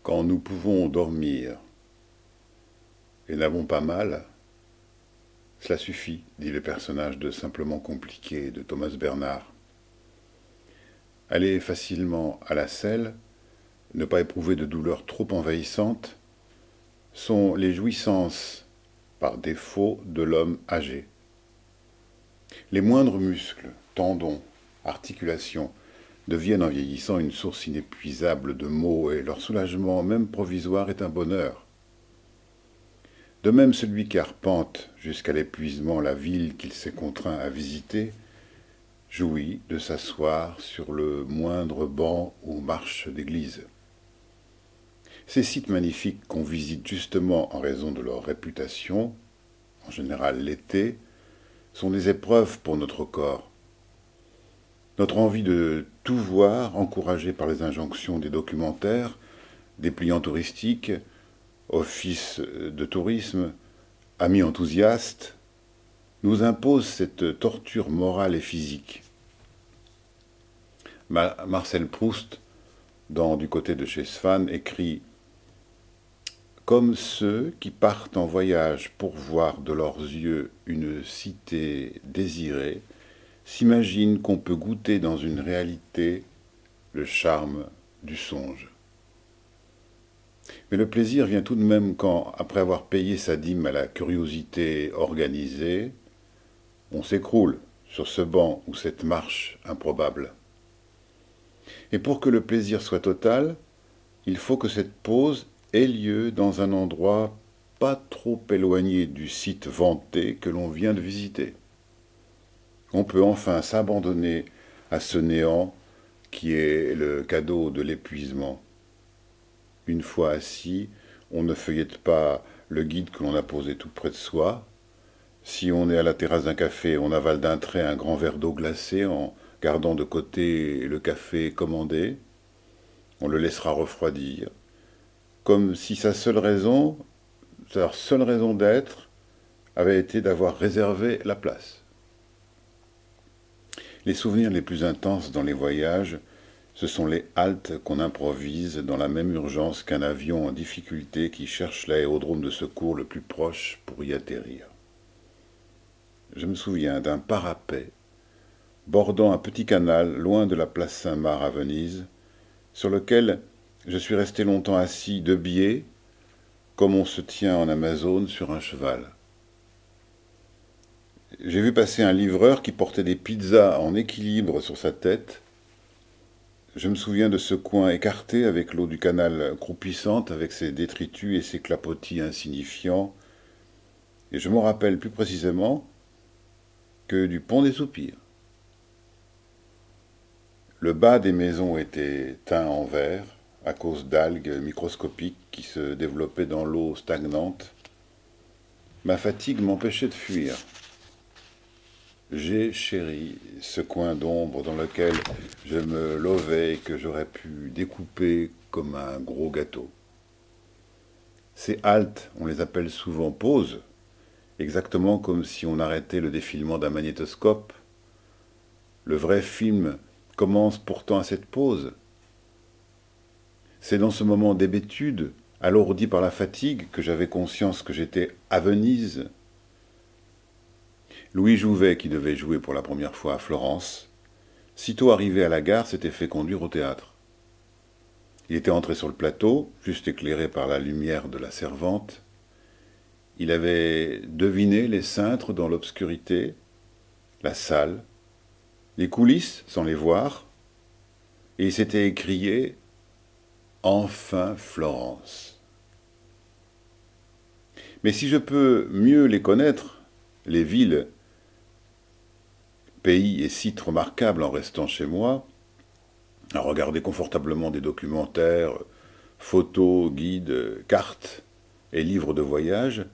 Quand nous pouvons dormir et n'avons pas mal, cela suffit, dit le personnage de Simplement compliqué de Thomas Bernard. Aller facilement à la selle, ne pas éprouver de douleurs trop envahissantes, sont les jouissances par défaut de l'homme âgé. Les moindres muscles, tendons, articulations, deviennent en vieillissant une source inépuisable de maux et leur soulagement, même provisoire, est un bonheur. De même, celui qui arpente jusqu'à l'épuisement la ville qu'il s'est contraint à visiter jouit de s'asseoir sur le moindre banc ou marche d'église. Ces sites magnifiques qu'on visite justement en raison de leur réputation, en général l'été, sont des épreuves pour notre corps. Notre envie de tout voir, encouragée par les injonctions des documentaires, dépliants touristiques, offices de tourisme, amis enthousiastes, nous impose cette torture morale et physique. Marcel Proust, dans Du côté de chez Swann, écrit « Comme ceux qui partent en voyage pour voir de leurs yeux une cité désirée, s'imaginent qu'on peut goûter dans une réalité le charme du songe. » Mais le plaisir vient tout de même quand, après avoir payé sa dîme à la curiosité organisée, on s'écroule sur ce banc ou cette marche improbable. Et pour que le plaisir soit total, il faut que cette pause ait lieu dans un endroit pas trop éloigné du site vanté que l'on vient de visiter. On peut enfin s'abandonner à ce néant qui est le cadeau de l'épuisement. Une fois assis, on ne feuillette pas le guide que l'on a posé tout près de soi. Si on est à la terrasse d'un café, on avale d'un trait un grand verre d'eau glacée en gardant de côté le café commandé. On le laissera refroidir, comme si sa seule raison d'être, avait été d'avoir réservé la place. Les souvenirs les plus intenses dans les voyages, ce sont les haltes qu'on improvise dans la même urgence qu'un avion en difficulté qui cherche l'aérodrome de secours le plus proche pour y atterrir. Je me souviens d'un parapet bordant un petit canal loin de la place Saint-Marc à Venise, sur lequel je suis resté longtemps assis de biais, comme on se tient en Amazone sur un cheval. J'ai vu passer un livreur qui portait des pizzas en équilibre sur sa tête. Je me souviens de ce coin écarté avec l'eau du canal croupissante, avec ses détritus et ses clapotis insignifiants. Et je me rappelle plus précisément que du pont des Soupirs. Le bas des maisons était teint en vert à cause d'algues microscopiques qui se développaient dans l'eau stagnante. Ma fatigue m'empêchait de fuir. J'ai chéri ce coin d'ombre dans lequel je me lovais et que j'aurais pu découper comme un gros gâteau. Ces haltes, on les appelle souvent pauses, exactement comme si on arrêtait le défilement d'un magnétoscope. Le vrai film commence pourtant à cette pause. C'est dans ce moment d'hébétude, alourdi par la fatigue, que j'avais conscience que j'étais à Venise. Louis Jouvet, qui devait jouer pour la première fois à Florence, sitôt arrivé à la gare, s'était fait conduire au théâtre. Il était entré sur le plateau, juste éclairé par la lumière de la servante. Il avait deviné les cintres dans l'obscurité, la salle, les coulisses sans les voir, et il s'était écrié « Enfin Florence !» Mais si je peux mieux les connaître, les villes, pays et sites remarquables en restant chez moi, à regarder confortablement des documentaires, photos, guides, cartes et livres de voyage,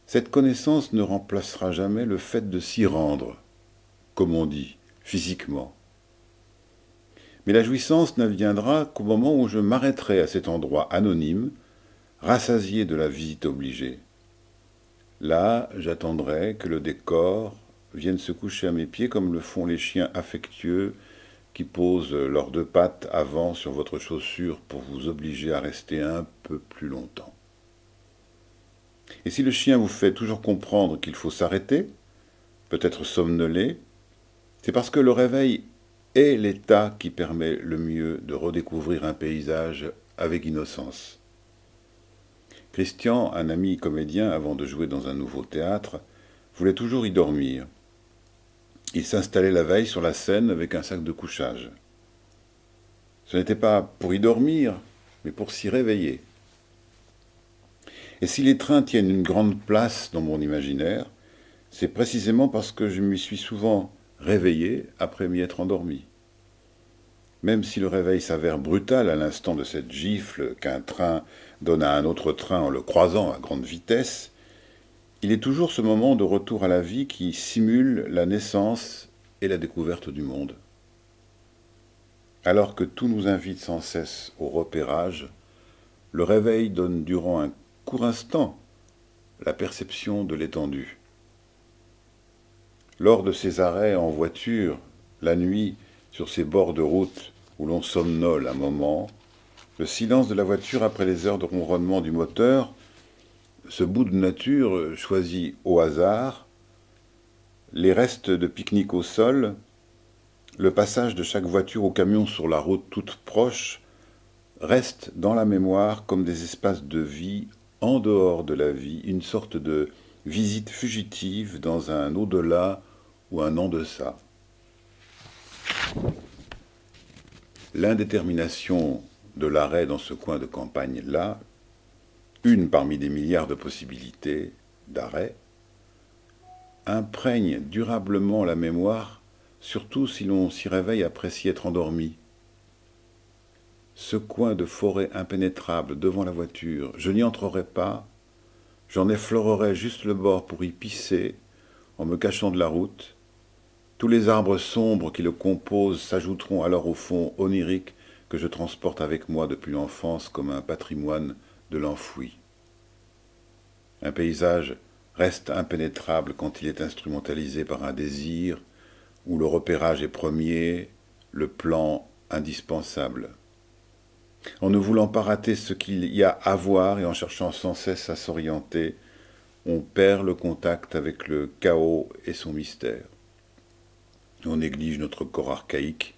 cette connaissance ne remplacera jamais le fait de s'y rendre, comme on dit, physiquement. Mais la jouissance n'adviendra qu'au moment où je m'arrêterai à cet endroit anonyme, rassasié de la visite obligée. Là, j'attendrai que le décor vienne se coucher à mes pieds comme le font les chiens affectueux qui posent leurs deux pattes avant sur votre chaussure pour vous obliger à rester un peu plus longtemps. Et si le chien vous fait toujours comprendre qu'il faut s'arrêter, peut-être somnoler, c'est parce que le réveil est l'état qui permet le mieux de redécouvrir un paysage avec innocence. Christian, un ami comédien, avant de jouer dans un nouveau théâtre, voulait toujours y dormir. Il s'installait la veille sur la scène avec un sac de couchage. Ce n'était pas pour y dormir, mais pour s'y réveiller. Et si les trains tiennent une grande place dans mon imaginaire, c'est précisément parce que je m'y suis souvent réveillé après m'y être endormi. Même si le réveil s'avère brutal à l'instant de cette gifle qu'un train donne à un autre train en le croisant à grande vitesse, il est toujours ce moment de retour à la vie qui simule la naissance et la découverte du monde. Alors que tout nous invite sans cesse au repérage, le réveil donne durant un court instant la perception de l'étendue. Lors de ces arrêts en voiture, la nuit, sur ces bords de route où l'on somnole un moment, le silence de la voiture après les heures de ronronnement du moteur, ce bout de nature choisi au hasard, les restes de pique-nique au sol, le passage de chaque voiture ou camion sur la route toute proche, restent dans la mémoire comme des espaces de vie en dehors de la vie, une sorte de visite fugitive dans un au-delà ou un en-deçà. L'indétermination de l'arrêt dans ce coin de campagne-là, une parmi des milliards de possibilités d'arrêt, imprègne durablement la mémoire, surtout si l'on s'y réveille après s'y être endormi. Ce coin de forêt impénétrable devant la voiture, je n'y entrerai pas, j'en effleurerai juste le bord pour y pisser, en me cachant de la route. Tous les arbres sombres qui le composent s'ajouteront alors au fond onirique que je transporte avec moi depuis l'enfance comme un patrimoine de l'enfoui. Un paysage reste impénétrable quand il est instrumentalisé par un désir, où le repérage est premier, le plan indispensable. En ne voulant pas rater ce qu'il y a à voir et en cherchant sans cesse à s'orienter, on perd le contact avec le chaos et son mystère. On néglige notre corps archaïque,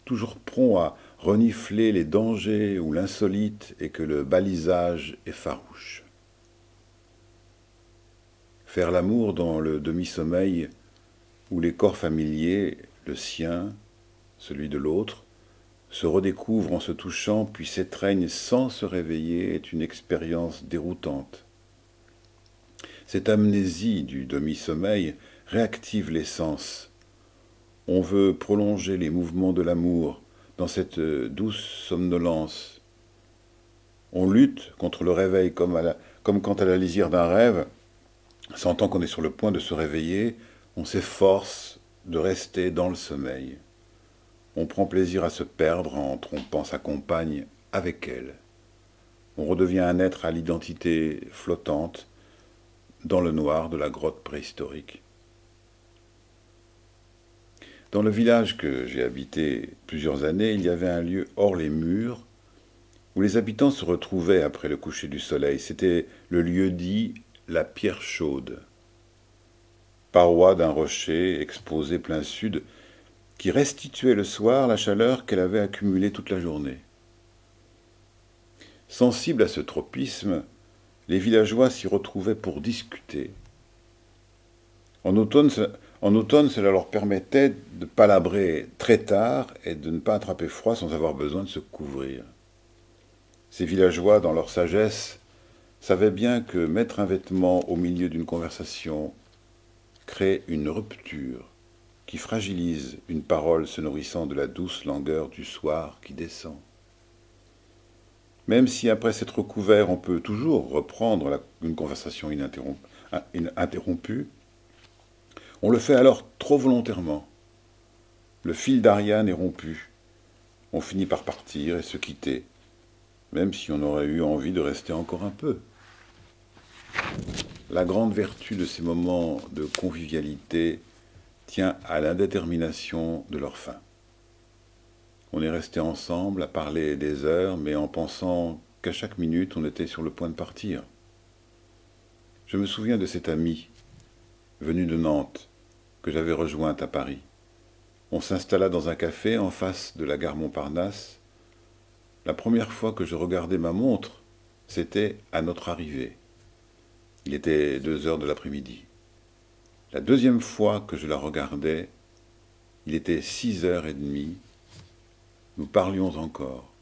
toujours prompt à renifler les dangers ou l'insolite et que le balisage est farouche. Faire l'amour dans le demi-sommeil où les corps familiers, le sien, celui de l'autre, se redécouvrent en se touchant puis s'étreignent sans se réveiller est une expérience déroutante. Cette amnésie du demi-sommeil réactive les sens. On veut prolonger les mouvements de l'amour dans cette douce somnolence. On lutte contre le réveil comme quand à la lisière d'un rêve, sentant qu'on est sur le point de se réveiller, on s'efforce de rester dans le sommeil. On prend plaisir à se perdre en trompant sa compagne avec elle. On redevient un être à l'identité flottante dans le noir de la grotte préhistorique. Dans le village que j'ai habité plusieurs années, il y avait un lieu hors les murs où les habitants se retrouvaient après le coucher du soleil. C'était le lieu dit la Pierre Chaude, paroi d'un rocher exposé plein sud qui restituait le soir la chaleur qu'elle avait accumulée toute la journée. Sensibles à ce tropisme, les villageois s'y retrouvaient pour discuter. En automne, cela leur permettait de palabrer très tard et de ne pas attraper froid sans avoir besoin de se couvrir. Ces villageois, dans leur sagesse, savaient bien que mettre un vêtement au milieu d'une conversation crée une rupture qui fragilise une parole se nourrissant de la douce langueur du soir qui descend. Même si après s'être couvert, on peut toujours reprendre une conversation interrompue, on le fait alors trop volontairement. Le fil d'Ariane est rompu. On finit par partir et se quitter, même si on aurait eu envie de rester encore un peu. La grande vertu de ces moments de convivialité tient à l'indétermination de leur fin. On est resté ensemble à parler des heures, mais en pensant qu'à chaque minute on était sur le point de partir. Je me souviens de cette amie, venue de Nantes, que j'avais rejointe à Paris. On s'installa dans un café en face de la gare Montparnasse. La première fois que je regardai ma montre, c'était à notre arrivée. Il était 2 heures de l'après-midi. La deuxième fois que je la regardai, il était 6h30. Nous parlions encore.